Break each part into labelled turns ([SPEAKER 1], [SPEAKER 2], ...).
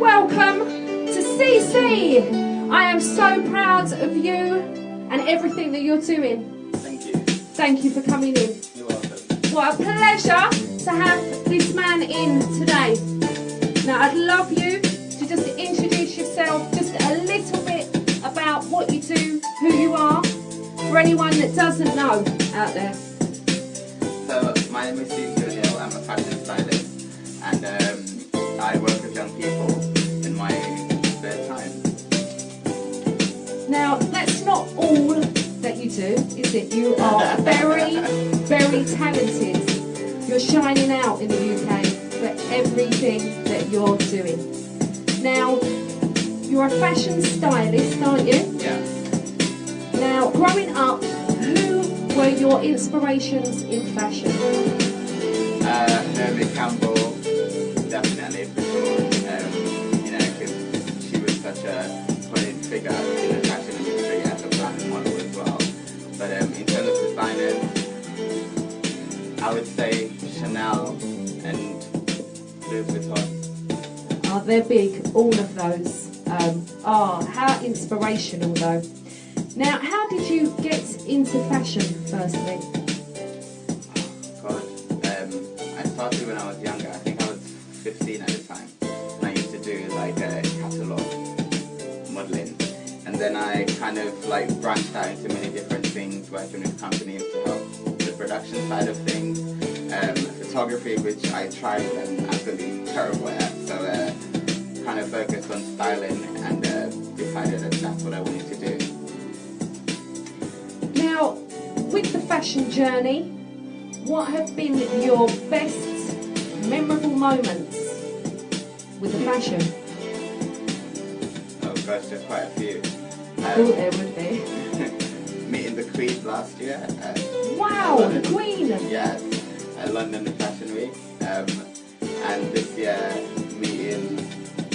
[SPEAKER 1] welcome to CeeCee. I am so proud of you and everything that you're doing.
[SPEAKER 2] Thank you.
[SPEAKER 1] Thank you for coming in.
[SPEAKER 2] You're welcome.
[SPEAKER 1] What a pleasure to have this man in today. Now I'd love you to just introduce yourself just a little bit about what you do, who you are, for anyone that doesn't know out there.
[SPEAKER 2] So my name is CeeCee. I'm a fashion stylist, and I work with young people in my spare time.
[SPEAKER 1] Now that's not all that you do, is it? You are very, very talented. You're shining out in the UK for everything that you're doing. Now, you're a fashion stylist, aren't you?
[SPEAKER 2] Yeah.
[SPEAKER 1] Now, growing up, who were your inspirations in fashion?
[SPEAKER 2] Naomi Campbell, definitely for sure. You know, because she was such a prominent figure in the fashion industry as a black model as well. But in terms of designers, I would say Chanel and Louis Vuitton.
[SPEAKER 1] Oh, they're big, all of those. How inspirational though. Now, how did you get into fashion firstly?
[SPEAKER 2] God, I started when I was younger. I think I was 15 at the time. And I used to do like a catalogue modelling. And then I kind of like branched out into many different things, working with companies to help the production side of things. Photography, which I tried and absolutely terrible at. So kind of focused on styling and decided that that's what I wanted to do.
[SPEAKER 1] Now, with the fashion journey, what have been your best memorable moments with the fashion?
[SPEAKER 2] Oh gosh, there's quite a few.
[SPEAKER 1] Oh, there would be.
[SPEAKER 2] Meeting the Queen last year.
[SPEAKER 1] Wow, the Queen!
[SPEAKER 2] Yes, at London Fashion Week. And this year, meeting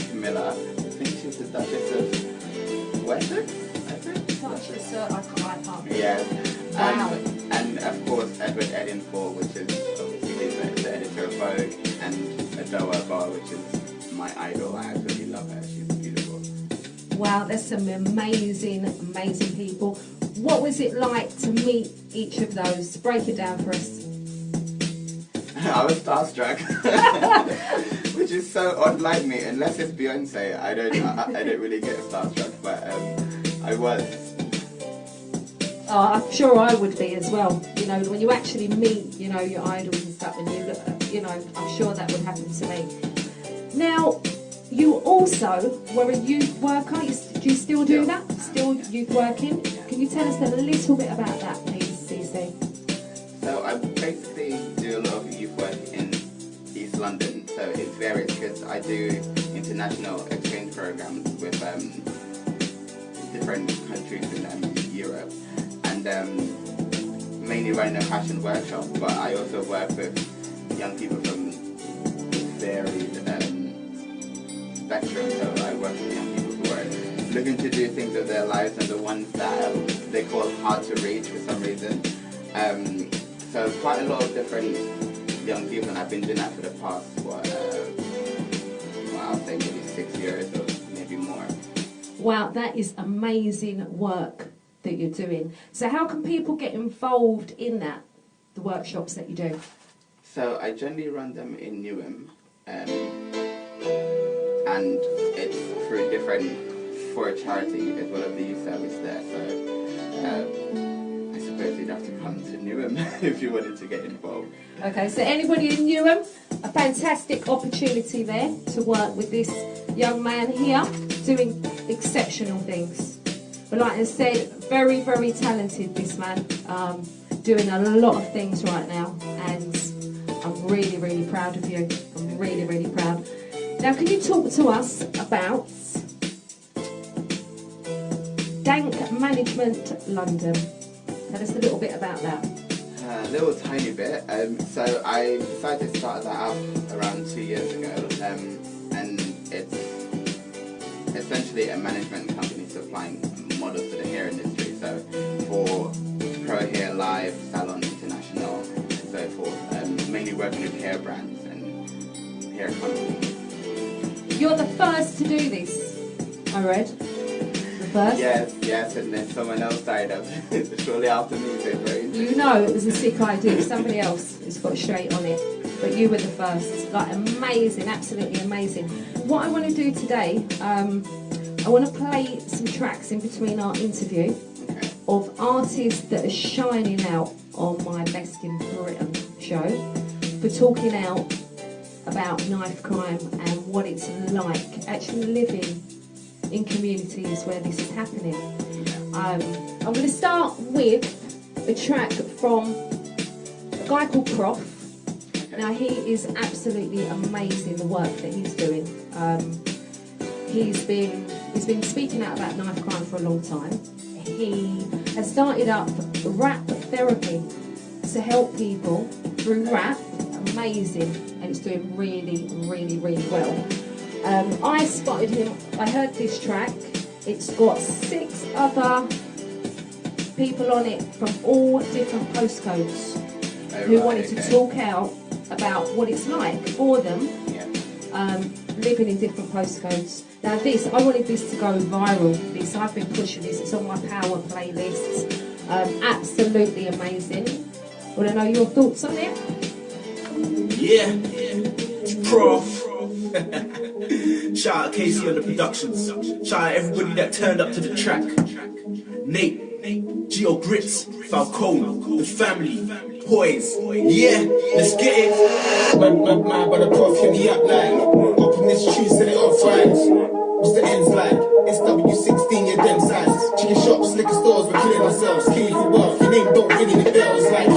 [SPEAKER 2] Camilla. I think she's the Duchess of Wessex, I think.
[SPEAKER 1] Duchess, I can't.
[SPEAKER 2] Yes.
[SPEAKER 1] Wow.
[SPEAKER 2] And of course, Edward Edinford, which is obviously the editor of Vogue, and Adoa Bar, which is my idol. I absolutely love her. She's beautiful.
[SPEAKER 1] Wow, there's some amazing, amazing people. What was it like to meet each of those? Break it down for us.
[SPEAKER 2] I was starstruck, which is so unlike me. Unless it's Beyonce, I don't really get starstruck, but I was.
[SPEAKER 1] Oh, I'm sure I would be as well. You know, when you actually meet, you know, your idols and stuff, and you look, you know, I'm sure that would happen to me. Now, you also were a youth worker. Do you still do that? Still youth working? Can you tell us a little bit about that, please, CeeCee?
[SPEAKER 2] So I basically do a lot of youth work in East London. So it varies because I do international exchange programs with different countries in Europe, and mainly running a fashion workshop. But I also work with young people from varied spectrum. So I work with young people who are looking to do things with their lives, and the ones that they call hard to reach for some reason. So quite a lot of different young people, and I've been doing that for the past, I'll say maybe 6 years or maybe more.
[SPEAKER 1] Wow, that is amazing work that you're doing. So how can people get involved in that, the workshops that you do?
[SPEAKER 2] So I generally run them in Newham, and it's through for a charity as well as the youth service there. So I suppose you'd have to come to Newham if you wanted to get involved.
[SPEAKER 1] Okay, so anybody in Newham, a fantastic opportunity there to work with this young man here doing exceptional things. But like I said, very, very talented, this man, doing a lot of things right now, and I'm really, really proud of you. I'm really, really proud. Now, can you talk to us about Dank Management London? Tell us a little bit about that.
[SPEAKER 2] A little tiny bit. So I decided to start that up around 2 years ago, and it's essentially a management company supplying models to the hair industry. So for Pro Hair Live, Salon International, and so forth. Mainly working with hair brands and hair companies.
[SPEAKER 1] You're the first to do this, I read. The first?
[SPEAKER 2] Yes, and then someone else died of it. Shortly after me, so very interesting.
[SPEAKER 1] You know it was a sick idea. Somebody else has got straight on it. But you were the first. Like, amazing, absolutely amazing. What I want to do today, I want to play some tracks in between our interview of artists that are shining out on my Best in Britain show for talking out about knife crime and what it's like actually living in communities where this is happening. I'm going to start with a track from a guy called Prof. Now he is absolutely amazing, the work that he's doing. He's been speaking out about knife crime for a long time. He has started up rap therapy to help people through rap. Amazing, and it's doing really, really, really well. I spotted him, I heard this track. It's got 6 other people on it from all different postcodes who wanted to talk out about what it's like for them living in different postcodes. Now this, I wanted this to go viral. This, I've been pushing this, it's on my power playlists. Absolutely amazing. Want to know your thoughts on it?
[SPEAKER 3] Yeah, Prof. Shout out CeeCee on the productions. Shout out everybody that turned up to the track. Nate, Geo Grits, Falcone, the family, Poise. Yeah, let's get it.
[SPEAKER 4] My brother Prof hit me up like, open this tune, set it off right. What's the ends like? SW16, your damn size. Chicken shops, liquor stores, we're killing ourselves. Killing for wealth, your name don't ring any bells. Like,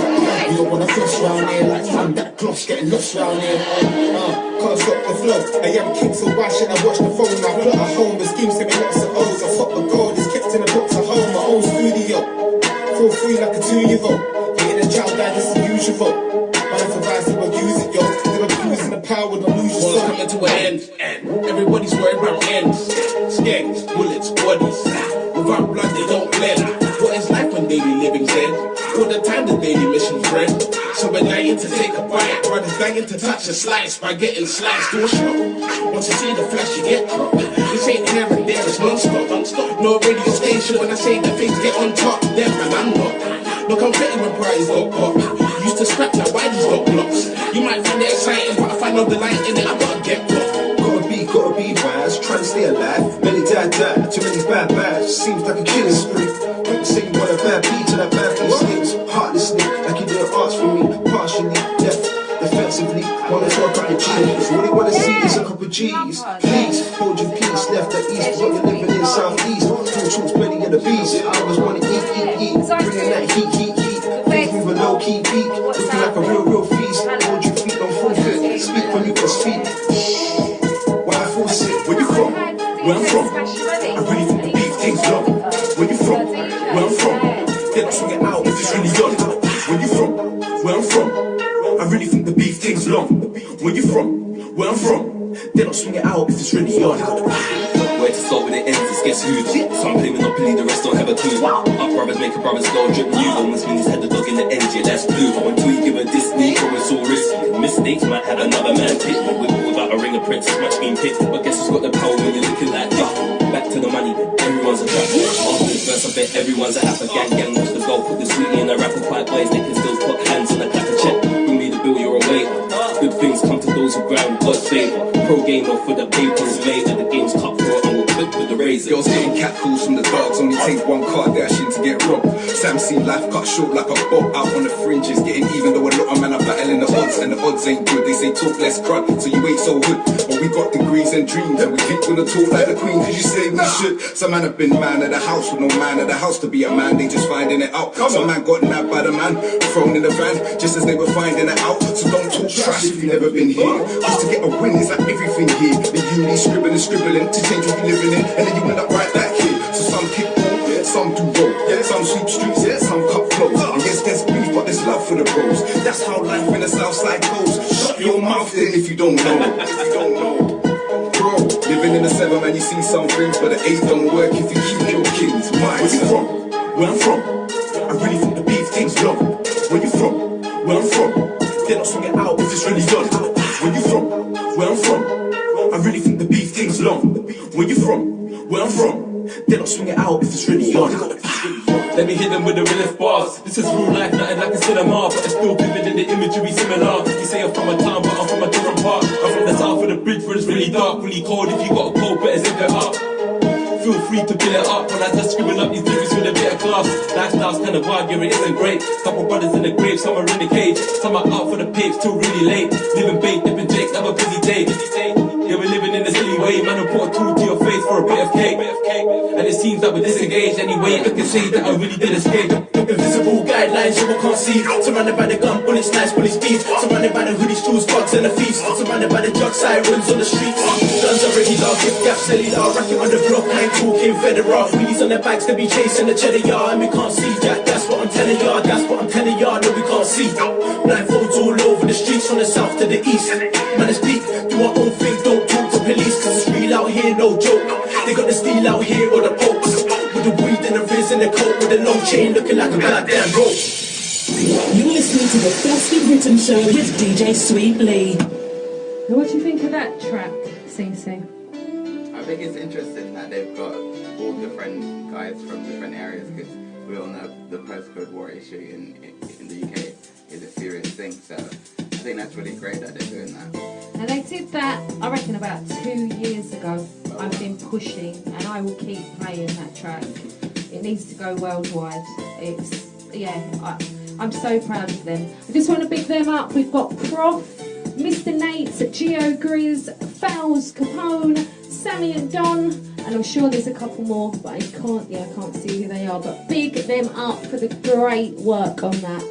[SPEAKER 4] you don't wanna flush round here. Like, man, that gloss getting lost round here. Can't stop the flow. I am king, so why should I watch the phone? I plot at home, the schemes to me lots of O's. I fuck the gold, it's kept in the box at home. My own studio. Feel free like a 2-year-old. Getting a child died, that's unusual. Man, if I rise, I will use it, yo. Then I'm using the power, don't lose your soul.
[SPEAKER 3] Coming to an end. Everybody's worried about ends. Skanks, bullets, bodies. Without blood, they don't blend. What it's like when daily living's end. All the time the daily mission's friend. So we're dying to take a bite. Brothers dying to touch a slice by getting sliced to a shot. Once you see the flash, you get dropped. This ain't here and there, it's non-stop. No radio station when I say the things get on top. Them man, I'm not. Look, I'm fitting when parties got pop. Used to scrap like why these got blocks. You might find it exciting, but I find all the light in it, I gotta get blocked.
[SPEAKER 4] Gotta be wise, trying to stay alive. Many die, too many bad. Seems like a killing spree. People say you want a bad beat to that bad beat slips. Heartlessly, like you didn't ask for me. Partially, left, defensively. Wanna talk a couple of G's. All they wanna see is a couple of G's. Please, hold your peace. Left at east, but you're living in southeast. Two troops, belly of the beast. I always wanna eat. Bringing that heat. Things moving low key beat. Looking like a real feast. Hold your feet, don't forfeit. Speak when you can speak. Where you from? Where I'm from. I really think the beef takes long. Where you from? Where I'm from. Then I swing it out if it's really on. Where you from? Where I'm from. I really think the beef takes long. Where you from? Where I'm from. Then I'll swing it out if it's really on.
[SPEAKER 5] Where to start when it ends, it's guess who. Some play Monopoly, the rest don't have a clue. Up brothers make a brother's go drip new. Almost mean he's had the dog in the end, yeah, that's blue. Until you give a Disney, or it's all risky. Mistakes might have another man pick. With or without a ring of princess, match being picked. But guess who's got the power when you're looking like this? Back to the money, everyone's a trap. After this verse, I bet everyone's a happer. Gang, watch the goal, put the sweetie in a rapper. Quiet boys, they can still put hands on a clapper check. Bring me the bill, you're away. Good things come to those who ground God's favour. Pro game off with the papers later. The game's cutthroat and we'll clip with the razor.
[SPEAKER 4] Girls getting cat calls from the dogs, only take one card, dashing to get robbed. Sam seen life cut short like a bob, out on the fringes, getting even though a lot of men are battling the odds, and the odds ain't good. They say talk less crud, so you ain't so good. But we got degrees and dreams, and we ain't gonna talk like the queen, cause you say we should. Some man have been man of the house with no man of the house to be a man, they just finding it out. Some man got nabbed by the man, thrown in the van, just as they were finding it out. So don't talk trash if you've never been here. Just to get a win is like everything here. The uni scribbling to change what you living in, and then you end up right back here. So some kick ball, some do roll, some sweep streets, some cut flows. And yes, there's beef, but there's love for the bros. That's how life in the south side goes. Shut your mouth then if you don't know. Bro, living in the 7 man, you see some things, but the 8 don't work if you keep your kids. Where you from? Where I'm from. I really think the beef takes long. Where you from? Where I'm from. Then I'll swing it out if it's really done. Where you from? Where I'm from. I really think the beef takes
[SPEAKER 3] long. Where you from? Where I'm from. They don't swing it out if it's really on.
[SPEAKER 5] Let me hit them with the realest bars. This is real life, nothing like a cinema, but it's still vivid in the imagery similar. You say I'm from a town, but I'm from a different part. I'm from the south of the bridge where it's really dark, really cold. If you got a cold, better zip it up. Feel free to fill it up. When I just scribbling up these lyrics with a bit of class. Lifestyle's kinda wild, yeah, it isn't great. Couple brothers in the grave, some are in the cage. Some are out for the pigs till really late. Living bait, dipping Jake, have a busy day. Yeah, we're living in a silly way. Man, will put a tool to your face for a bit of cake. And it seems that we're disengaged anyway. I can say that I really did escape.
[SPEAKER 3] Invisible guidelines you can't see. Surrounded by the gun, bullets, knives, bullets, beats. Surrounded by the hoodies, tools, bugs, and the thieves. Surrounded by the drug sirens on the streets. Guns are ready, dog, hip gap, cellular. Racket on the block, I ain't talking federal. Wheelies on their backs, they be chasing the cheddar yard. And we can't see Jack, that's what I'm telling y'all. That's what I'm telling y'all, no, we can't see. Blindfolds all over the streets, from the south to the east. Man, it's deep, do our own thing, don't talk to police. Cause it's real out here, no joke. They got the steel out here, or the pokes. With the weed and the fizz and the coke. With the long chain looking like a goddamn rope.
[SPEAKER 6] You're listening to the Frosty Written Show with DJ Sweet Lee.
[SPEAKER 1] What do you think of that track, CeeCee?
[SPEAKER 2] I think it's interesting that they've got all different guys from different areas, because we all know the postcode war issue in the UK is a serious thing, so I think that's really great that they're doing that.
[SPEAKER 1] And they did that, I reckon, about 2 years ago. I've been pushing, and I will keep playing that track. It needs to go worldwide. It's, yeah, I'm so proud of them. I just want to big them up. We've got Prof, Mr. Nate, Geo Grizz, Fowls, Capone, Sammy and Don, and I'm sure there's a couple more, but I can't see who they are. But big them up for the great work on that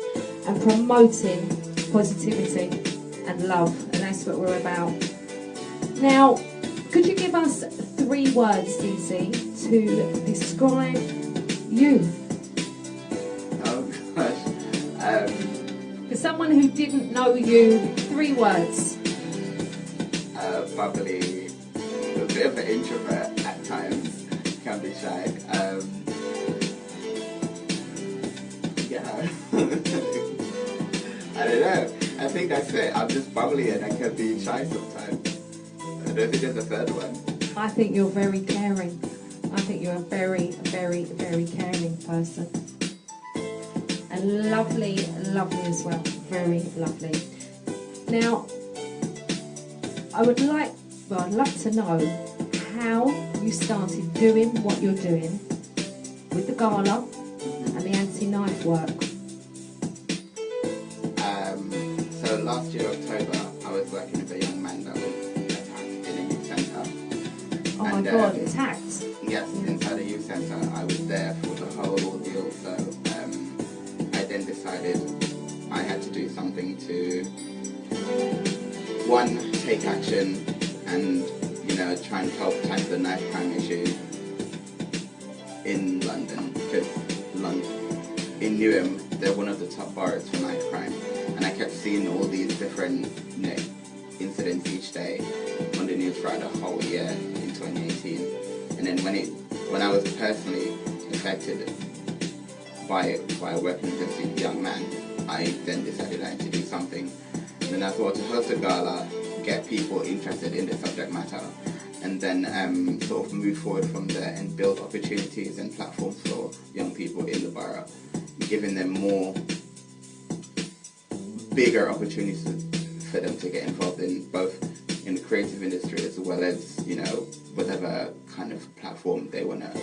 [SPEAKER 1] and promoting positivity and love, and that's what we're about. Now, could you give us 3 words, CeeCee, to describe you?
[SPEAKER 2] Oh gosh.
[SPEAKER 1] For someone who didn't know you, 3 words.
[SPEAKER 2] Bubbly, a bit of an introvert at times, can be shy. Yeah. I don't know. I think that's it. I'm just bubbly and I can be shy sometimes. I don't think there's a third one.
[SPEAKER 1] I think you're very caring. I think you're a very, very, very caring person. And lovely as well. Very lovely. Now, I'd love to know how you started doing what you're doing with the gala and the anti-knife work.
[SPEAKER 2] So last year, October, I was working with a young man that was attacked in a youth centre.
[SPEAKER 1] Oh my God, attacked?
[SPEAKER 2] Yes, inside a youth centre. I was there for the whole ordeal, so I then decided I had to do something to, one, take action and, try and help tackle the knife crime issue in London, because in Newham, they're one of the top boroughs for knife crime, and I kept seeing all these different incidents each day on the news throughout the whole year in 2018. And then when I was personally affected by working with this young man, I then decided I had to do something. And then I thought to host a gala, get people interested in the subject matter, and then sort of move forward from there and build opportunities and platforms for young people in the borough, giving them bigger opportunities for them to get involved in both in the creative industry as well as, whatever kind of platform they want to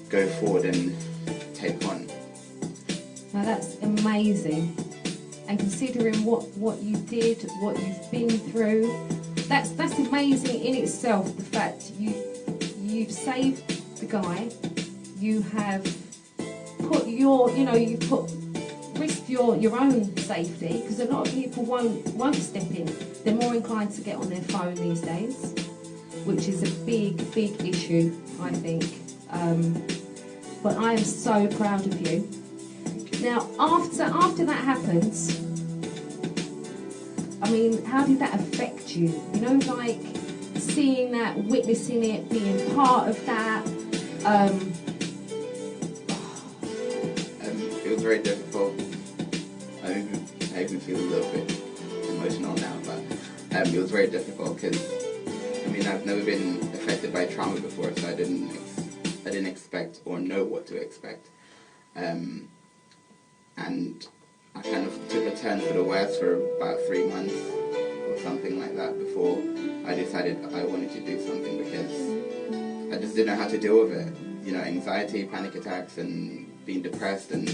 [SPEAKER 2] go forward and take on.
[SPEAKER 1] Now that's amazing. And considering what you did, what you've been through, that's amazing in itself. The fact you've saved the guy, you have put risked your own safety, because a lot of people won't step in. They're more inclined to get on their phone these days, which is a big issue, I think. But I am so proud of you. Now, after that happens, I mean, how did that affect you? Like seeing that, witnessing it, being part of that.
[SPEAKER 2] It was very difficult. I even feel a little bit emotional now, but it was very difficult because, I've never been affected by trauma before, so I didn't expect or know what to expect. And I kind of took a turn for the worse for about 3 months or something like that before I decided I wanted to do something, because I just didn't know how to deal with it. You know, anxiety, panic attacks, and being depressed and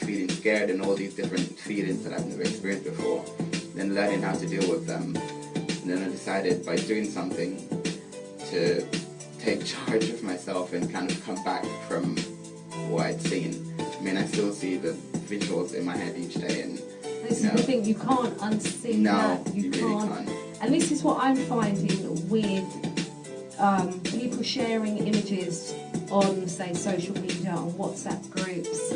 [SPEAKER 2] feeling scared and all these different feelings that I've never experienced before. Then learning how to deal with them. And then I decided by doing something to take charge of myself and kind of come back from what I'd seen. I mean, I still see the visuals in my head each day, and
[SPEAKER 1] this is the thing, you can't unsee that.
[SPEAKER 2] You really can't.
[SPEAKER 1] And this is what I'm finding with people sharing images on, say, social media, on WhatsApp groups.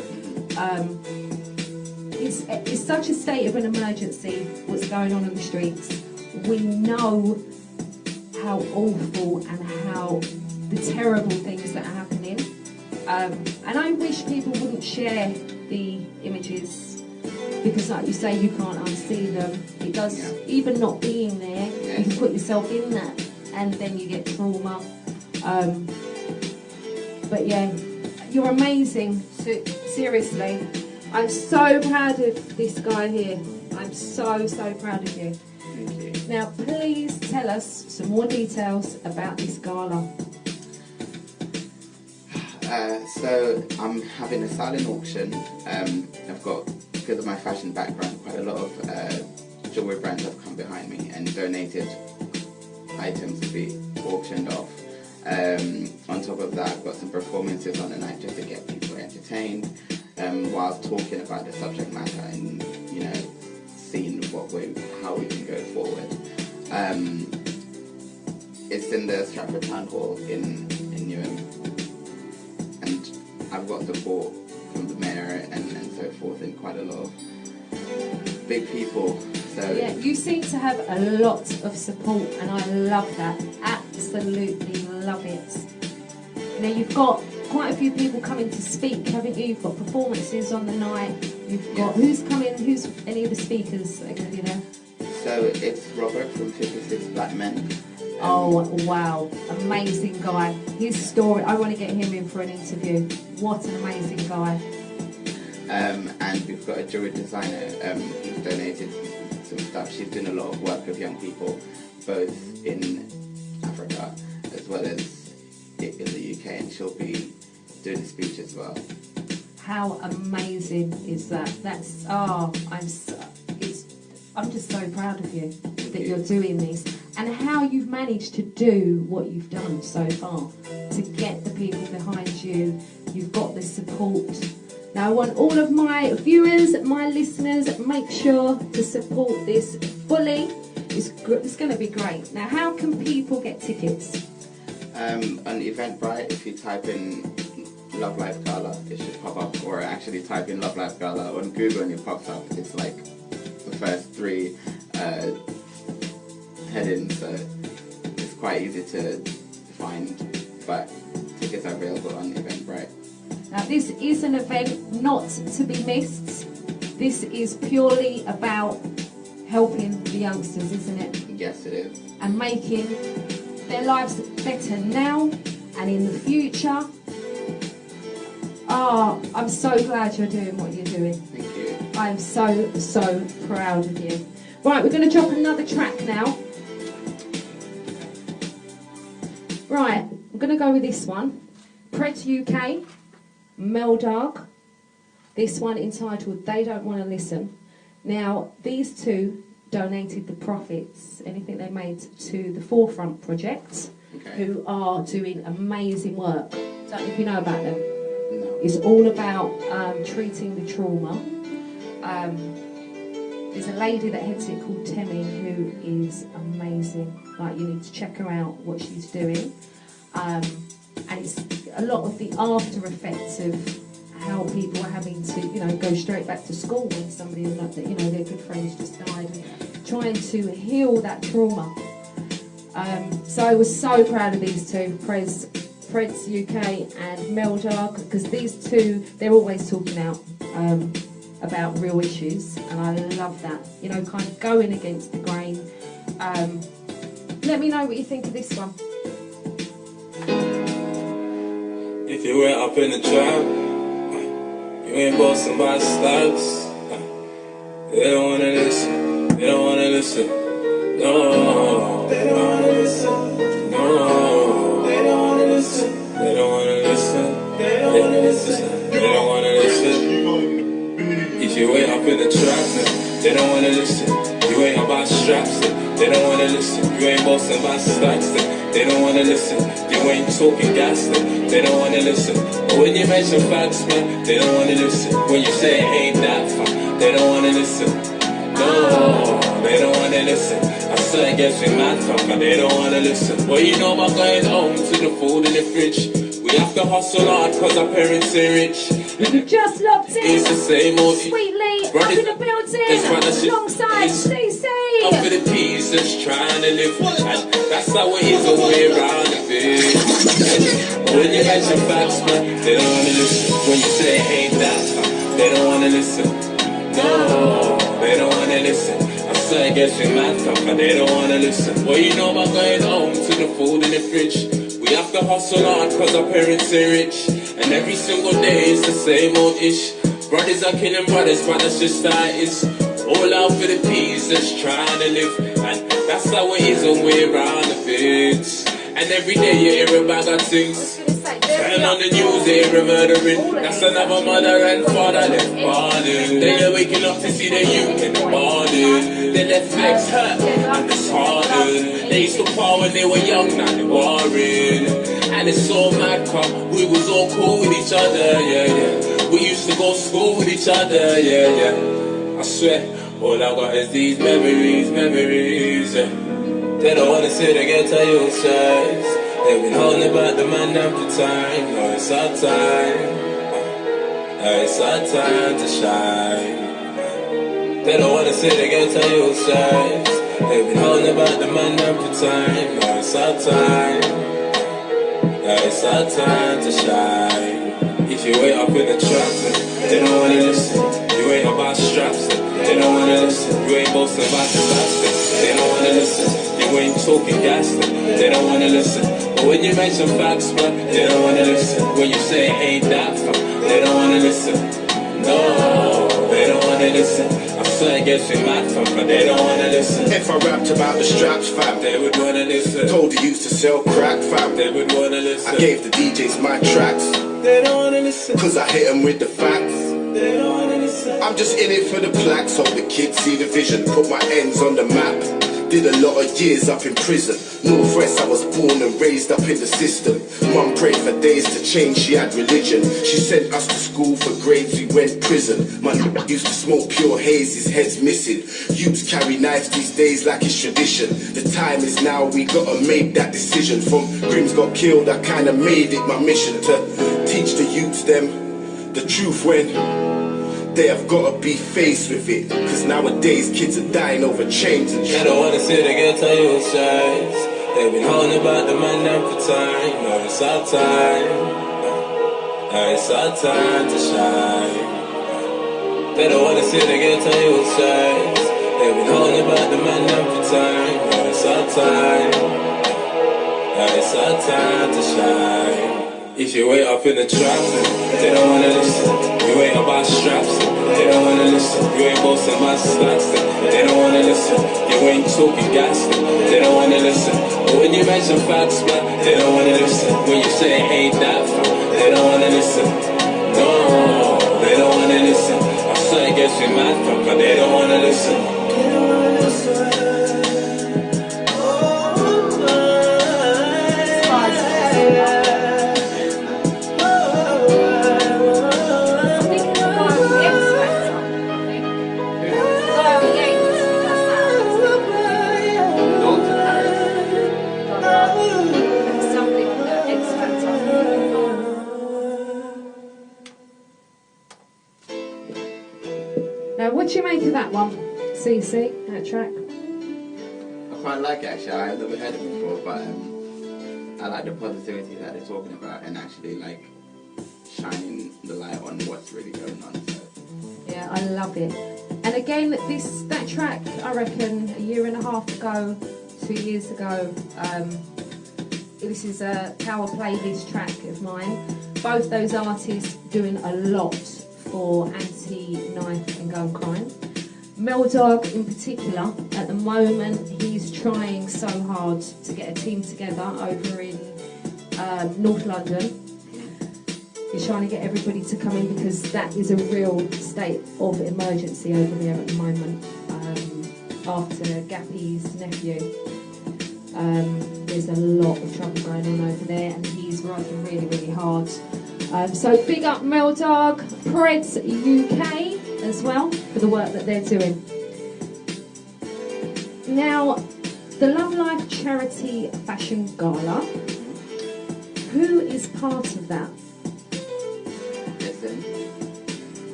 [SPEAKER 1] It's such a state of an emergency, what's going on the streets. We know how awful and how the terrible things that are happening. And I wish people wouldn't share the images, because like you say, you can't unsee them. It does, even not being there, you can put yourself in that, and then you get trauma. But yeah, you're amazing. So, seriously, I'm so proud of this guy here. I'm so proud of you.
[SPEAKER 2] Thank you.
[SPEAKER 1] Now, please tell us some more details about this gala.
[SPEAKER 2] So I'm having a silent auction. I've got, because of my fashion background, quite a lot of jewelry brands have come behind me and donated items to be auctioned off. On top of that, I've got some performances on the night just to get people entertained, while talking about the subject matter and, you know, seeing how we can go forward. It's in the Stratford Town Hall in Newham, and I've got support from the mayor and so forth, and quite a lot of big people. So
[SPEAKER 1] yeah, you seem to have a lot of support, and I love that. Absolutely love it. Now, you've got quite a few people coming to speak, haven't you? You've got performances on the night. You've got who's coming? Who's any of the speakers that are going to be there?
[SPEAKER 2] So it's Robert from 56 Black Men.
[SPEAKER 1] Oh wow, amazing guy. His story, I want to get him in for an interview. What an amazing guy.
[SPEAKER 2] And we've got a jewelry designer who's donated some stuff. She's doing a lot of work with young people, both in Africa as well as in the UK, and she'll be doing a speech as well.
[SPEAKER 1] How amazing is that? That's I'm just so proud of you that you're doing this, and how you've managed to do what you've done so far, to get the people behind you. You've got the support. Now I want all of my viewers, my listeners, make sure to support this fully. It's going to be great. Now, how can people get tickets?
[SPEAKER 2] On Eventbrite, if you type in Love Life Gala, it should pop up, or actually type in Love Life Gala on Google and it pops up. It's like the first 3 headings, so it's quite easy to find, but tickets are available on Eventbrite.
[SPEAKER 1] Now, this is an event not to be missed. This is purely about helping the youngsters, isn't it?
[SPEAKER 2] Yes, it is.
[SPEAKER 1] And making their lives better now and in the future. I'm so glad you're doing what you're doing.
[SPEAKER 2] Thank you.
[SPEAKER 1] I'm so proud of you. Right, we're going to drop another track now. Right, I'm going to go with this one. Pret UK, Meldark. This one entitled They Don't Want to Listen. Now, these two donated the profits, anything they made, to the Forefront Project, who are doing amazing work. Don't know if you know about them.
[SPEAKER 2] No.
[SPEAKER 1] It's all about treating the trauma. There's a lady that heads it called Temi, who is amazing. Like, you need to check her out, what she's doing. And it's a lot of the after effects of how people are having to, you know, go straight back to school when somebody, you know, their good friends just died, and trying to heal that trauma. So I was so proud of these two, Preds UK and Meldark, because these two, they're always talking out about real issues, and I love that. You know, kind of going against the grain. Let me know what you think of this one.
[SPEAKER 5] If you went up in the trap, you ain't boasting my stats. They don't wanna listen, they don't wanna listen. No, they don't wanna listen. No, they don't wanna listen. They don't wanna listen. They don't wanna listen. They don't wanna listen. If you ain't up in the trap, they don't wanna listen. You ain't about straps, they don't wanna listen. You ain't boasting about stacks, they don't wanna listen. You ain't talking gas, they don't wanna listen. But when you mention facts, man, they don't wanna listen. When you say it ain't that fun, they don't wanna listen. No, they don't wanna listen. I say it gets me mad talk, but they don't wanna listen. Well, you know about going home to the food in the fridge. We have to hustle hard cause our parents are rich.
[SPEAKER 1] You just locked in.
[SPEAKER 5] It's the same old
[SPEAKER 1] Sweetly, up in the building, alongside CeeCee.
[SPEAKER 5] Up for the peace, just trying to live. And that's how it is all the way around the bit. When you mention facts, man, they don't wanna listen. When you say it ain't that fun, they don't wanna listen. No, they don't wanna listen. I say it gets me mad talk, but they don't wanna listen. Well, you know about going home to the food in the fridge. We have to hustle hard cause our parents are rich. And every single day it's the same old ish. Brothers are killing brothers, but that's just how it is. All out for the peace, just trying to live. And that's how it is all the way around the bits. And every day you hear about that things. Turn on the news, they hear a murdering. That's another mother and father left pardon. They are waking up to see the youth in the morning. They left legs hurt and disheartened. They used to part when they were young, now they're warring. And it's so mad, cause we was all cool with each other, yeah, yeah. We used to go to school with each other, yeah, yeah. I swear, all I got is these memories, memories, yeah. They don't wanna see the ghetto youth size. They've been holding back the man down for time. No, it's our time. It's our time to shine. They don't wanna see the ghetto youth size. They've been holding back the man down for time. No, it's our time. It's our time to shine. If you ain't up in the trap, they don't wanna listen. You ain't about straps, they don't wanna listen. You ain't boasting about the stats, they don't wanna listen. You ain't talking gas, they don't wanna listen. But when you mention facts, man, they don't wanna listen. When you say it ain't that fun, they don't wanna listen. No, they don't wanna listen. I swear it gets me mad fun, but they don't wanna listen.
[SPEAKER 3] If I rapped about the straps, fam,
[SPEAKER 5] They would wanna listen.
[SPEAKER 3] told the youths to sell crack, fam,
[SPEAKER 5] They would wanna listen.
[SPEAKER 3] I gave the DJs my tracks,
[SPEAKER 5] They don't wanna listen.
[SPEAKER 3] cause I hit them with the facts.
[SPEAKER 5] They don't wanna listen.
[SPEAKER 3] I'm just in it for the plaques, so the kids see the vision. Put my ends on the map. Did a lot of years up in prison. Northwest, I was born and raised up in the system. Mum prayed for days to change, she had religion. She sent us to school for grades, we went prison. My used to smoke pure haze, his head's missing. Youths carry knives these days like it's tradition. The time is now, we gotta make that decision. From Grims got killed, I kinda made it my mission to teach the youths them the truth when they have gotta be faced with it. Cause nowadays kids are dying over chains and
[SPEAKER 5] They
[SPEAKER 3] shit.
[SPEAKER 5] don't wanna see the ghetto youth size. They've been holding about the man down for time. No, it's our time. It's our time to shine. They don't wanna see the ghetto youth size. They've been holding about the man down for time. No, it's our time. It's our time to shine. If you wait up in the trap, they don't wanna listen. You ain't about straps, they don't wanna listen. You ain't boasting about stats, they don't wanna listen. You ain't talking gas, they don't wanna listen. But when you mention facts, man, they don't wanna listen. When you say it ain't that fun, they don't wanna listen. No, they don't wanna listen. I say it gets me mad, but they don't wanna listen. They don't wanna listen.
[SPEAKER 1] Now, what do you make of that one, CeeCee, that track?
[SPEAKER 2] I quite like it actually. I've never heard it before, but I like the positivity that they're talking about and actually like shining the light on what's really going on. So.
[SPEAKER 1] Yeah, I love it. And again, that track, I reckon, a year and a half ago, years ago. This is a power playlist track of mine. Both those artists doing a lot for anti-knife and gun crime. Mel Dog in particular, at the moment, he's trying so hard to get a team together over in North London. He's trying to get everybody to come in because that is a real state of emergency over there at the moment. After Gappy's nephew, there's a lot of trouble going on over there, and he's working really, really hard. So big up Mel Dog, Preds UK as well for the work that they're doing. Now, the Love Life Charity Fashion Gala. Who is part of that?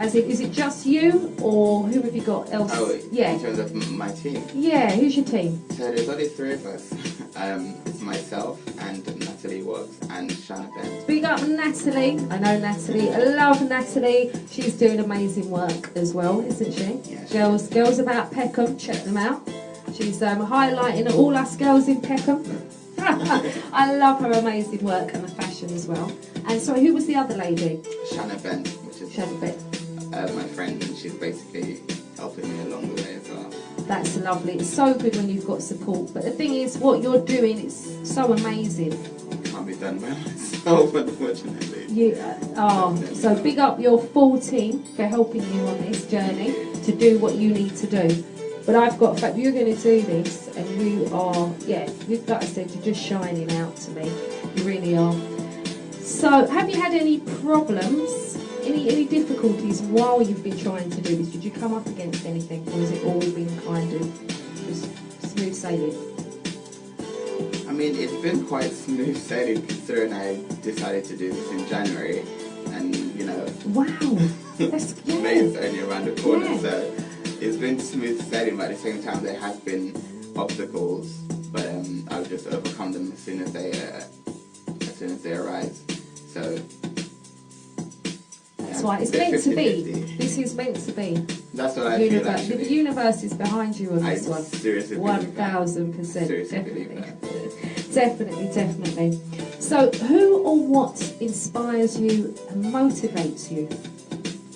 [SPEAKER 1] As in, is it just you, or who have you got else?
[SPEAKER 2] Oh,
[SPEAKER 1] yeah.
[SPEAKER 2] in terms of my team?
[SPEAKER 1] Yeah, who's your team?
[SPEAKER 2] So there's only three of us. It's myself and Natalie Watts and Shanna Ben.
[SPEAKER 1] Big up Natalie. I know Natalie. I love Natalie. She's doing amazing work as well, isn't she?
[SPEAKER 2] Yeah,
[SPEAKER 1] Girls About Peckham, check them out. She's highlighting all us girls in Peckham. I love her amazing work and the fashion as well. And so who was the other lady?
[SPEAKER 2] Shanna Ben, which is
[SPEAKER 1] Shanna Ben.
[SPEAKER 2] my friend, and she's basically helping me along the way as well.
[SPEAKER 1] That's lovely. It's so good when you've got support. But the thing is, what you're doing is so amazing.
[SPEAKER 2] Can't be done by myself, unfortunately.
[SPEAKER 1] So big up your full team for helping you on this journey to do what you need to do. But I've got the fact you're going to do this, and you are, like I said, you're just shining out to me. You really are. So, have you had any problems, any difficulties while you've been trying to do this? Did you come up against anything, or has it all been kind of just smooth sailing?
[SPEAKER 2] I mean, it's been quite smooth sailing considering I decided to do this in January, and
[SPEAKER 1] Wow, that's
[SPEAKER 2] May's only around the corner,
[SPEAKER 1] Yeah.
[SPEAKER 2] so it's been smooth sailing. But at the same time, there has been obstacles, but I've just overcome them as soon as they arise. So
[SPEAKER 1] That's why it's meant to be.
[SPEAKER 2] 50-50.
[SPEAKER 1] This is meant to be.
[SPEAKER 2] That's what I feel,
[SPEAKER 1] The
[SPEAKER 2] actually.
[SPEAKER 1] universe is behind you on
[SPEAKER 2] I
[SPEAKER 1] this one.
[SPEAKER 2] seriously believe that.
[SPEAKER 1] 1000%.
[SPEAKER 2] Seriously believe
[SPEAKER 1] Definitely. Definitely. So, who or what inspires you and motivates you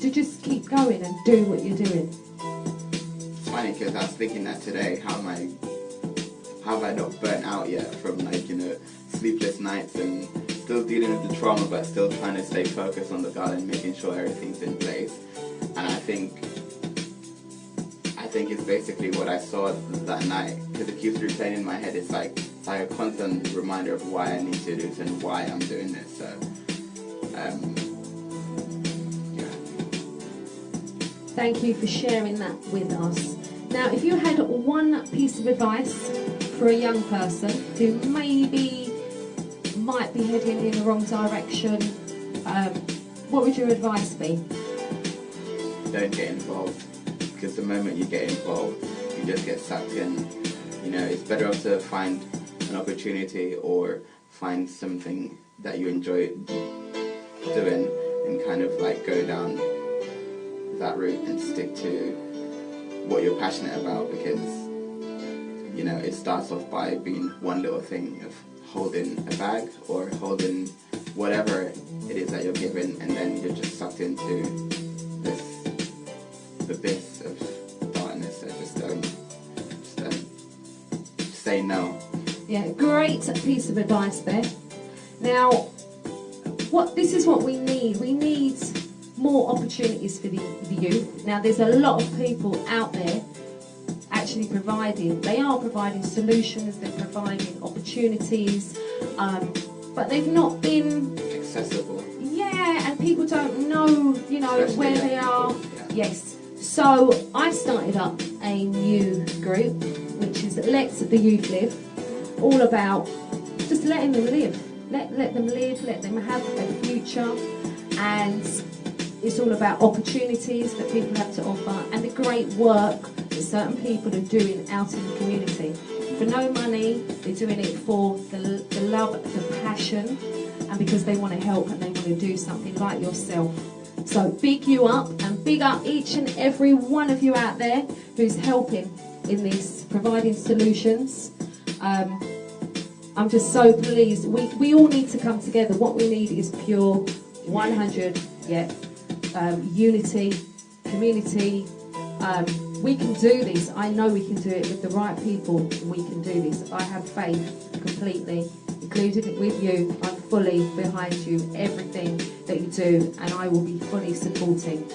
[SPEAKER 1] to just keep going and do what you're doing?
[SPEAKER 2] It's funny because I was thinking that today. How have I not burnt out yet from sleepless nights and still dealing with the trauma, but still trying to stay focused on the garden, making sure everything's in place. And I think it's basically what I saw that night, because it keeps replaying in my head. It's like a constant reminder of why I need to do this and why I'm doing this. So,
[SPEAKER 1] Thank you for sharing that with us. Now, if you had one piece of advice for a young person who maybe might be heading in the wrong direction, what would your advice be?
[SPEAKER 2] Don't get involved, because the moment you get involved, you just get sucked in. It's better off to find an opportunity or find something that you enjoy doing and kind of go down that route and stick to what you're passionate about, because it starts off by being one little thing of holding a bag or holding whatever it is that you're given, and then you're just sucked into this abyss of darkness. So just say no.
[SPEAKER 1] Yeah, great piece of advice there. Now, this is what we need. We need more opportunities for the youth. Now, there's a lot of people out there actually providing solutions, they're providing opportunities, but they've not been
[SPEAKER 2] Accessible.
[SPEAKER 1] Yeah, and people don't know,
[SPEAKER 2] Especially
[SPEAKER 1] where
[SPEAKER 2] young
[SPEAKER 1] they are.
[SPEAKER 2] people, yeah.
[SPEAKER 1] Yes. So I started up a new group, which is Let the Youth Live, all about just letting them live. Let them live, let them have a future, and it's all about opportunities that people have to offer and the great work that certain people are doing out in the community. For no money, they're doing it for the love, the passion, and because they want to help and they want to do something like yourself. So big you up, and big up each and every one of you out there who's helping in this, providing solutions. I'm just so pleased. We all need to come together. What we need is pure 100, unity, community. We can do this. I know we can do it with the right people. We can do this. I have faith completely, including with you. I'm fully behind you, everything that you do, and I will be fully supporting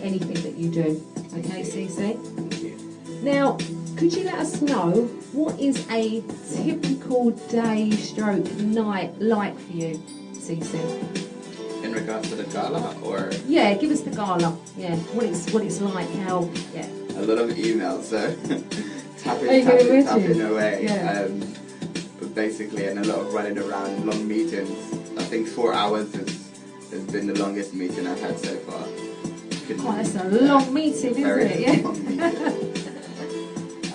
[SPEAKER 1] anything that you do. Okay, CeeCee?
[SPEAKER 2] Thank you.
[SPEAKER 1] Now, could you let us know what is a typical day stroke night like for you, CeeCee?
[SPEAKER 2] In regards to the gala, or
[SPEAKER 1] Yeah, give us the gala. Yeah, what it's like, how, yeah.
[SPEAKER 2] a lot of emails, so
[SPEAKER 1] Are you gonna miss
[SPEAKER 2] tapping
[SPEAKER 1] you?
[SPEAKER 2] away.
[SPEAKER 1] Yeah.
[SPEAKER 2] But basically, and a lot of running around, long meetings. I think 4 hours has been the longest meeting I've had so far.
[SPEAKER 1] Oh, that's a long meeting, isn't
[SPEAKER 2] Very
[SPEAKER 1] it? Yeah.
[SPEAKER 2] long meeting.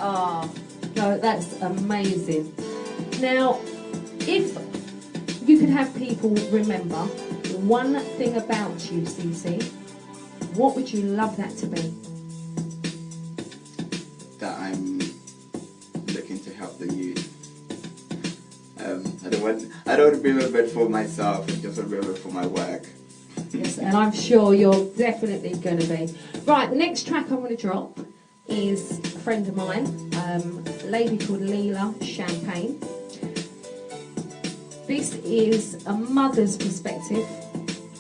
[SPEAKER 1] Oh, no, that's amazing. Now, if you could have people remember one thing about you, CeeCee, what would you love that to be?
[SPEAKER 2] That I'm looking to help the youth. I don't want to be remembered for myself, and just remembered for my work.
[SPEAKER 1] Yes, and I'm sure you're definitely going to be. Right, the next track I'm going to drop is a friend of mine, a lady called Leela Champagne. This is a mother's perspective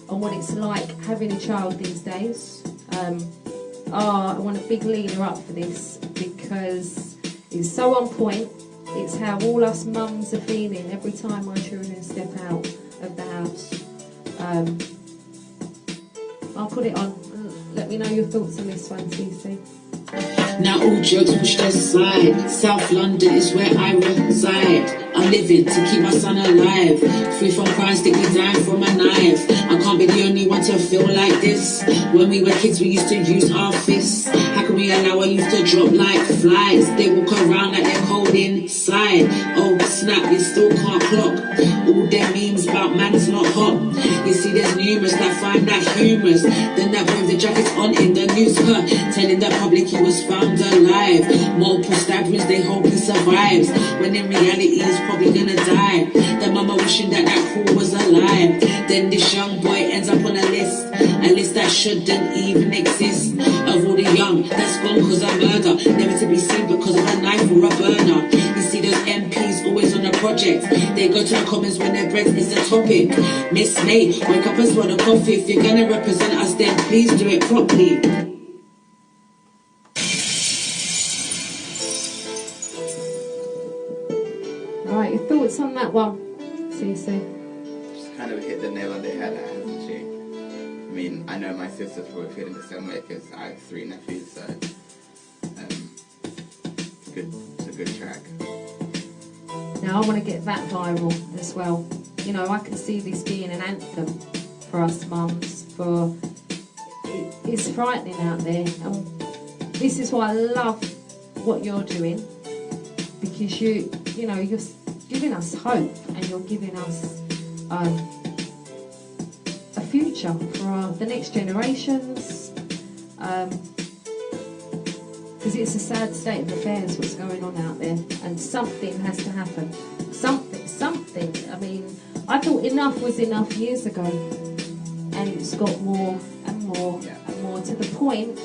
[SPEAKER 1] on what it's like having a child these days. I want to big Leela up for this because it's so on point. It's how all us mums are feeling every time our children step out of the house. I'll put it on. Let me know your thoughts on this one, CeeCee.
[SPEAKER 6] Now all jokes pushed aside, South London is where I reside. I'm living to keep my son alive, free from crime, stick me down from a knife. I can't be the only one to feel like this. When we were kids we used to use our fists. How can we allow our youth to drop like flies? They walk around like they're cold inside. Oh snap, you still can't clock all them memes about man's not hot. You see there's numerous that find that humorous, then that with the jackets on in the news, telling the public he was found alive. Multiple stabbings, they hope he survives, when in reality he's probably gonna die. The mama wishing that crew was alive. Then this young boy ends up on a list that shouldn't even exist. Of all the young that's gone cause of murder, never to be seen because of a knife or a burner. You see those MPs always on a project, they go to the comments when their breath is the topic. Miss May, wake up and smell the coffee. If you're gonna represent us then please do it properly.
[SPEAKER 1] Right, your thoughts on that one, CeeCee?
[SPEAKER 2] Just kind of hit the nail on the head, hasn't she? I mean, I know my sister's probably feeling the same way because I have 3 nephews, so it's a good track.
[SPEAKER 1] Now I want to get that viral as well. You know, I can see this being an anthem for us mums. It's frightening out there, and this is why I love what you're doing, because you're giving us hope and you're giving us a future for the next generations. Because it's a sad state of affairs what's going on out there, and something has to happen. Something. I mean, I thought enough was enough years ago, and it's got more and more and more to the point.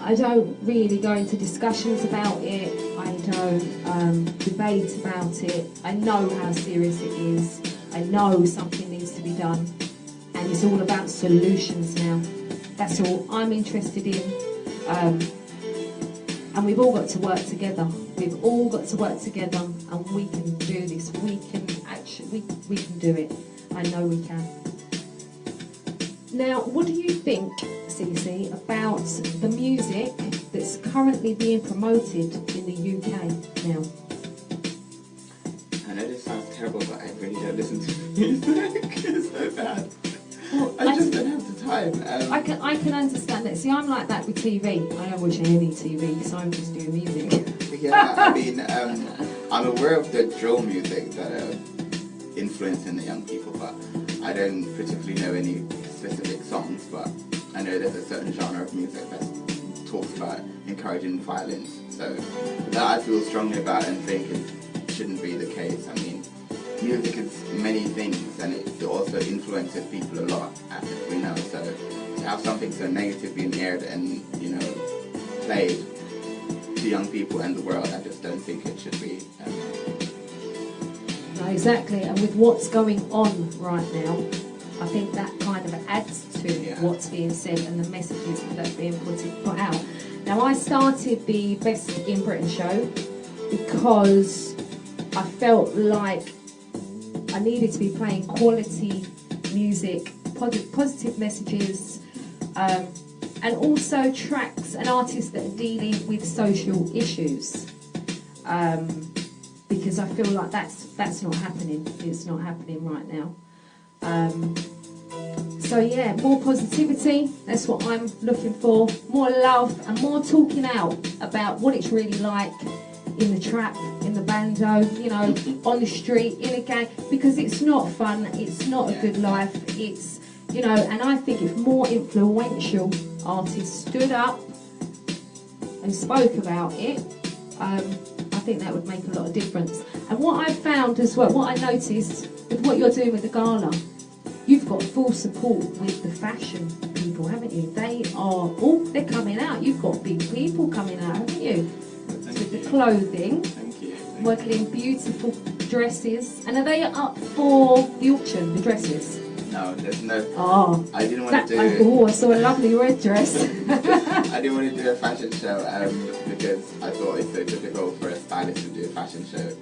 [SPEAKER 1] I don't really go into discussions about it. I don't debate about it. I know how serious it is. I know something needs to be done, and it's all about solutions now. That's all I'm interested in. And we've all got to work together. We've all got to work together, and we can do this. We can do it. I know we can. Now, what do you think, CeeCee, about the music that's currently being promoted in the UK now?
[SPEAKER 2] I know this sounds terrible, but I really don't listen to music. It's so bad.
[SPEAKER 1] Well,
[SPEAKER 2] I just don't have the time.
[SPEAKER 1] I can understand that. See, I'm like that with TV. I don't watch any TV, so I'm just doing music.
[SPEAKER 2] Yeah, I mean, I'm aware of the drill music that are influencing the young people, but I don't particularly know any specific songs, but I know there's a certain genre of music that talks about encouraging violence. So So that I feel strongly about and think it shouldn't be the case. I mean, music is many things, and it also influences people a lot, as we know. So to have something so negative being aired and, you know, played to young people and the world, I just don't think it should be.
[SPEAKER 1] No, exactly, and with what's going on right now, I think that kind of adds to what's being said and the messages that are being put out. Now, I started the Best in Britain show because I felt like I needed to be playing quality music, positive messages, and also tracks and artists that are dealing with social issues. Because I feel like that's not happening. It's not happening right now. So yeah, more positivity, that's what I'm looking for. More love and more talking out about what it's really like in the trap, in the bando, you know, on the street, in a gang, because it's not fun, it's not a good life, it's, you know, and I think if more influential artists stood up and spoke about it, I think that would make a lot of difference. And what I found as well, what I noticed with what you're doing with the gala, you've got full support with the fashion people, haven't you? They are, they're coming out. You've got big people coming out, haven't you? With the clothing, modelling beautiful dresses. And are they up for the auction, the dresses?
[SPEAKER 2] No, there's no.
[SPEAKER 1] Oh,
[SPEAKER 2] I didn't want to do.
[SPEAKER 1] Oh, I saw a lovely red dress.
[SPEAKER 2] I didn't want to do a fashion show because I thought it's so difficult for a stylist to do a fashion show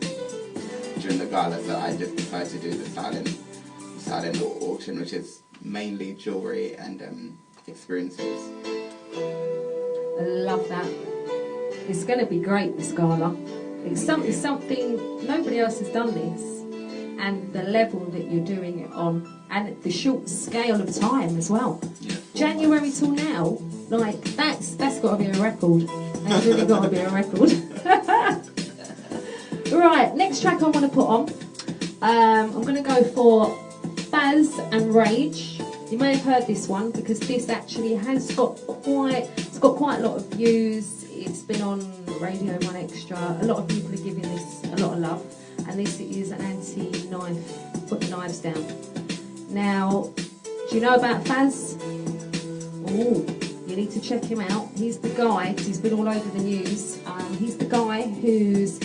[SPEAKER 2] during the gala. So I just decided to do the silent auction, which is mainly jewellery and experiences.
[SPEAKER 1] I love that. It's going to be great, this gala. It's something nobody else has done this. And the level that you're doing it on, and the short scale of time as well.
[SPEAKER 2] Yeah,
[SPEAKER 1] January till now, like that's got to be a record. That's really got to be a record. Right, next track I want to put on. I'm going to go for Baz and Rage. You may have heard this one because this actually has got quite a lot of views. It's been on Radio 1 Extra. A lot of people are giving this a lot of love. And this is an anti-knife, put the knives down. Now, do you know about Faz? Oh, you need to check him out. He's the guy, because he's been all over the news. He's the guy who's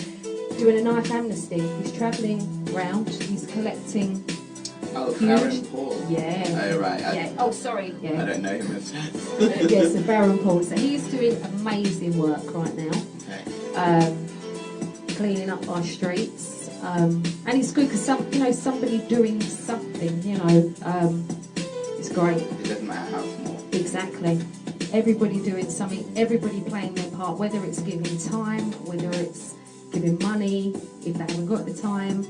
[SPEAKER 1] doing a knife amnesty. He's travelling around, he's collecting.
[SPEAKER 2] Oh, Baron Paul.
[SPEAKER 1] Yeah.
[SPEAKER 2] Oh, right.
[SPEAKER 1] Oh, sorry. Yeah.
[SPEAKER 2] I don't know him as Faz.
[SPEAKER 1] Yes, the Baron Paul. So he's doing amazing work right now.
[SPEAKER 2] Okay.
[SPEAKER 1] Cleaning up our streets. And it's good because somebody doing something, it's great.
[SPEAKER 2] It doesn't matter how small.
[SPEAKER 1] Exactly. Everybody doing something, everybody playing their part, whether it's giving time, whether it's giving money, if they haven't got the time,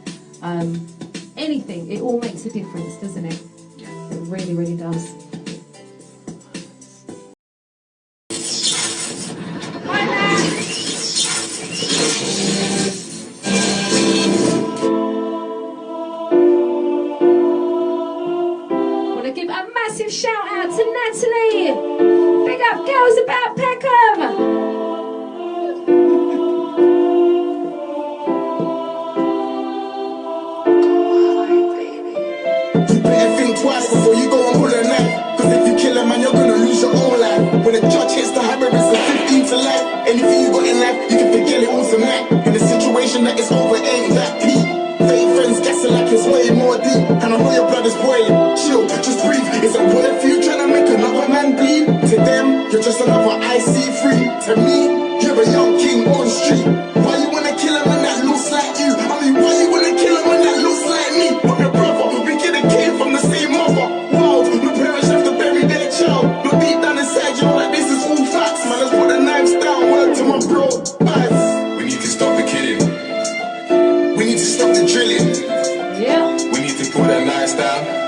[SPEAKER 1] anything. It all makes a difference, doesn't it?
[SPEAKER 2] Yeah.
[SPEAKER 1] It really, really does. Shout out to Natalie. Big up girls about Peckham.
[SPEAKER 7] You better think twice before you go and pull a knife. Cause if you kill a man, you're gonna lose your own life. When a judge hits the hammer, it's a 15 to life. Anything you got in life, you can forget it all tonight. In a situation that is over, ain't that deep. Fake friends guessing like it's way more deep. And I know your blood is boiling. Chill, just breathe. It's a bullet for you trying to make another man bleed. To them, you're just another IC3. To me, you're a young king on the street. Why you wanna kill a man that looks like you? I mean, why you wanna kill a man that looks like me? I'm your brother, we could have came from the same mother. Wow, my parents have to bury their child. But deep down inside, you know like this is all facts. Man, let's put the knives down, word to my bro, Baz.
[SPEAKER 4] We need to stop the killing. We need to stop the drilling.
[SPEAKER 1] Yeah.
[SPEAKER 4] We need to put the knives down.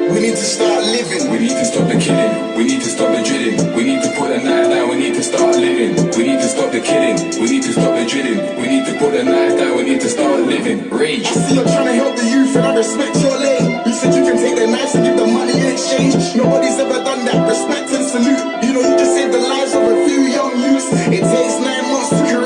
[SPEAKER 7] We need to start living.
[SPEAKER 4] We need to stop the killing. We need to stop the drilling. We need to put the knife down. We need to start living. We need to stop the killing. We need to stop the drilling. We need to put the knife down. We need to start living. Rage.
[SPEAKER 7] I see you're trying to help the youth and I respect your lane. You said you can take the knives and give the money in exchange. Nobody's ever done that. Respect and salute. You know you just saved the lives of a few young youths. It takes 9 months to create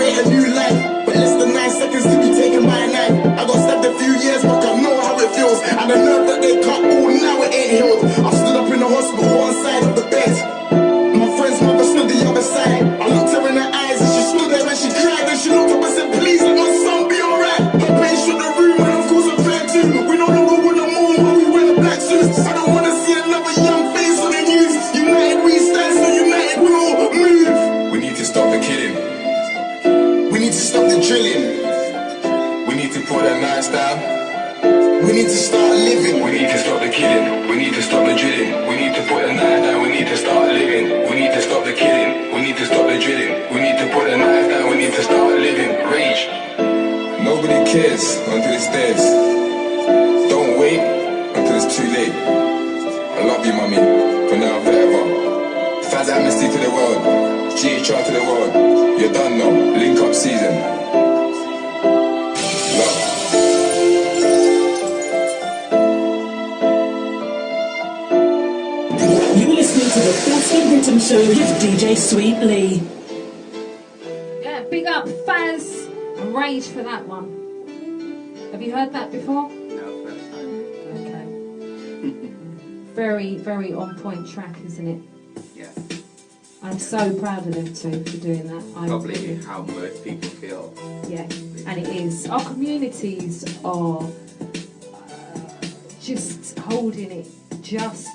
[SPEAKER 7] a few years back, I know how it feels. And the nerve that they cut, oh, now it ain't healed. I stood up in the hospital, one side of the bed. My friend's mother stood the other side. I looked her in her eyes and she stood there and she cried. And she looked up and said, please let my son be alright. Her pain shook the room and of course I cried too. We no longer want the moon, but we wear the black suits. I don't wanna see another young face on the news. United we stand, so united we all move.
[SPEAKER 4] We need to stop the killing.
[SPEAKER 7] We need to stop the drilling.
[SPEAKER 4] We need to put the knives down.
[SPEAKER 7] We need to start living.
[SPEAKER 4] We need to stop the killing. We need to stop the drilling. We need to put the knife down. We need to start living. We need to stop the killing. We need to stop the drilling. We need to put the knife down. We need to start living. Rage. Nobody cares until it's theirs. Don't wait until it's too late. I love you, mummy, for now and forever. Fans amnesty to the world. GHR to the world. You're done now. Link up season. Love.
[SPEAKER 6] You're listening to the Best in Britain show with DJ Sweet Lee.
[SPEAKER 1] Yeah, big up Faz and Rage for that one. Have you heard that before?
[SPEAKER 2] No, first time.
[SPEAKER 1] Okay. Very, very on point track, isn't it?
[SPEAKER 2] Yes.
[SPEAKER 1] I'm so proud of them too for doing that.
[SPEAKER 2] Probably how most people feel.
[SPEAKER 1] Yeah, and it is. Our communities are just holding it, just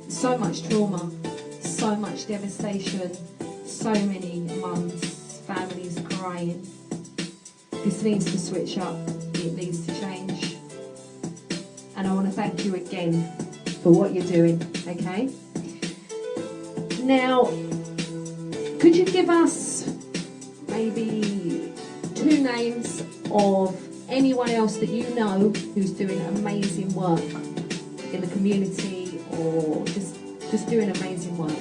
[SPEAKER 1] so much trauma, so much devastation, so many mums, families crying. This needs to switch up, it needs to change. And I want to thank you again for what you're doing, okay? Now, could you give us maybe 2 names of anyone else that you know who's doing amazing work in the community or just doing amazing work?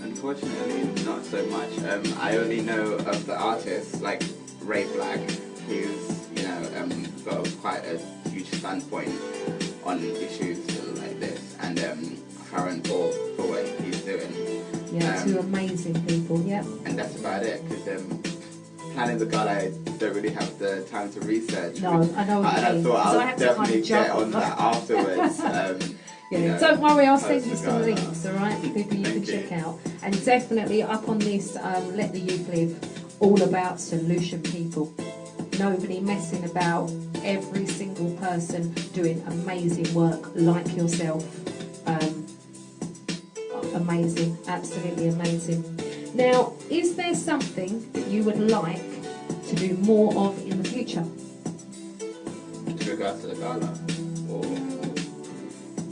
[SPEAKER 2] Unfortunately, not so much. I only know of the artists like Ray Black, who's got quite a huge standpoint on issues like this, and Farron for what he's doing.
[SPEAKER 1] Yeah, 2 amazing people. Yeah.
[SPEAKER 2] And that's about it, because planning the gala, I don't really have the time to research.
[SPEAKER 1] No, I know what you mean.
[SPEAKER 2] I thought
[SPEAKER 1] So I
[SPEAKER 2] I'll
[SPEAKER 1] have to kind
[SPEAKER 2] definitely
[SPEAKER 1] of
[SPEAKER 2] get
[SPEAKER 1] juggle.
[SPEAKER 2] on that afterwards.
[SPEAKER 1] Yeah, don't worry, I'll send
[SPEAKER 2] post
[SPEAKER 1] you
[SPEAKER 2] the
[SPEAKER 1] some
[SPEAKER 2] gala.
[SPEAKER 1] links, alright? People you can
[SPEAKER 2] Thank you.
[SPEAKER 1] check out. And definitely up on this Let the Youth Live, all about solution people. Nobody messing about, every single person doing amazing work like yourself. Amazing, absolutely amazing. Now, is there something that you would like to do more of in the future?
[SPEAKER 2] With regards to the gala, or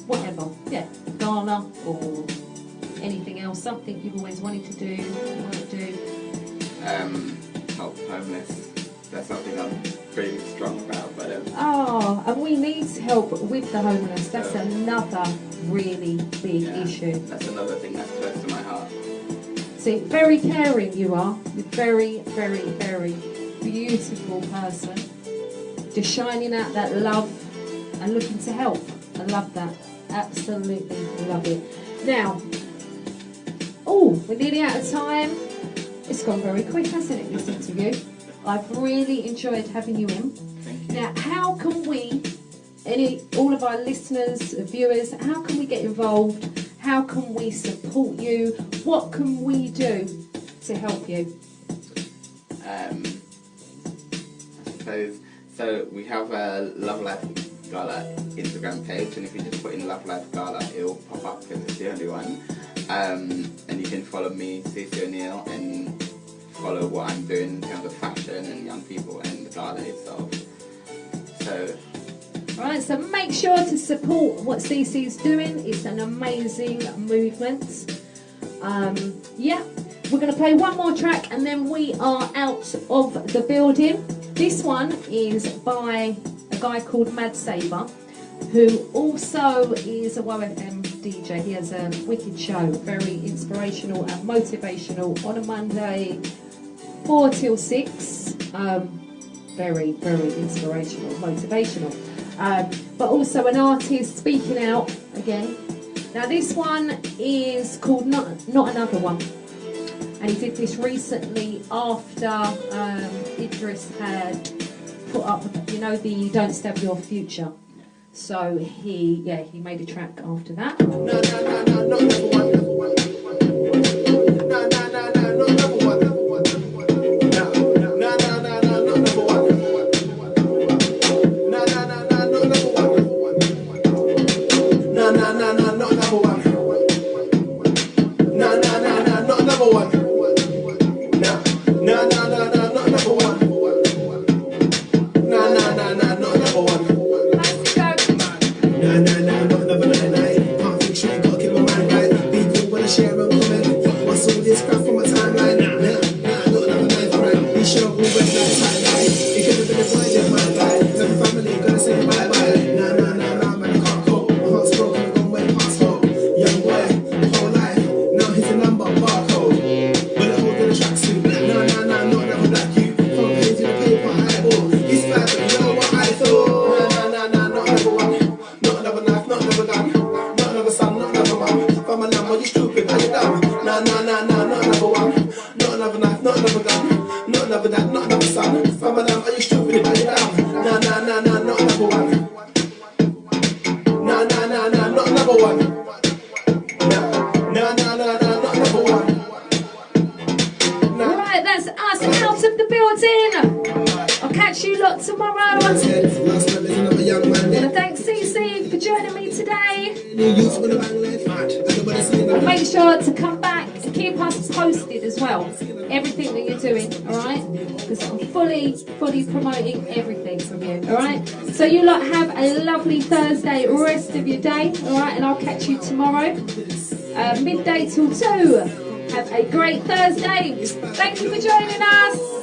[SPEAKER 1] Whatever, yeah, gala or anything else, something you've always wanted to do, want to do.
[SPEAKER 2] help homeless. That's something I'm pretty strong about, but
[SPEAKER 1] Oh, and we need help with the homeless. That's another really big
[SPEAKER 2] yeah,
[SPEAKER 1] issue.
[SPEAKER 2] that's another thing that's close to my heart.
[SPEAKER 1] See, very caring you are. You're very, very, very beautiful person. Just shining out that love and looking to help. I love that. Absolutely love it. Now, we're nearly out of time. It's gone very quick, hasn't it, this interview? I've really enjoyed having you in.
[SPEAKER 2] Thank you.
[SPEAKER 1] Now, how can we, all of our listeners, viewers, how can we get involved? How can we support you? What can we do to help you?
[SPEAKER 2] I suppose, so we have a Love Life Gala Instagram page, and if you just put in Love Life Gala, it'll pop up because it's the only one. And you can follow me, CeeCee O'Neill, and follow what I'm doing in terms of fashion and young people and the gala itself. So,
[SPEAKER 1] Right, so make sure to support what CeeCee's doing. It's an amazing movement. Yeah, we're going to play one more track and then we are out of the building. This one is by a guy called Mad Saber, who also is a WFM DJ. He has a wicked show, very inspirational and motivational on a Monday, 4 till 6. Very, very inspirational, motivational. But also an artist speaking out again. Now this one is called Not Another One, and he did this recently after Idris had put up, you know, the Don't Stab Your Future. So he made a track after that. Right, that's us out of the building. I'll catch you lot tomorrow. I want to thank CeeCee for joining me today. And make sure to come back to keep us posted as well. Everything that you're doing, alright? Because I'm fully promoting everything from you, alright? So you lot have a lovely Thursday rest of your day, alright? And I'll catch you tomorrow, midday till 2. Have a great Thursday. Thank you for joining us.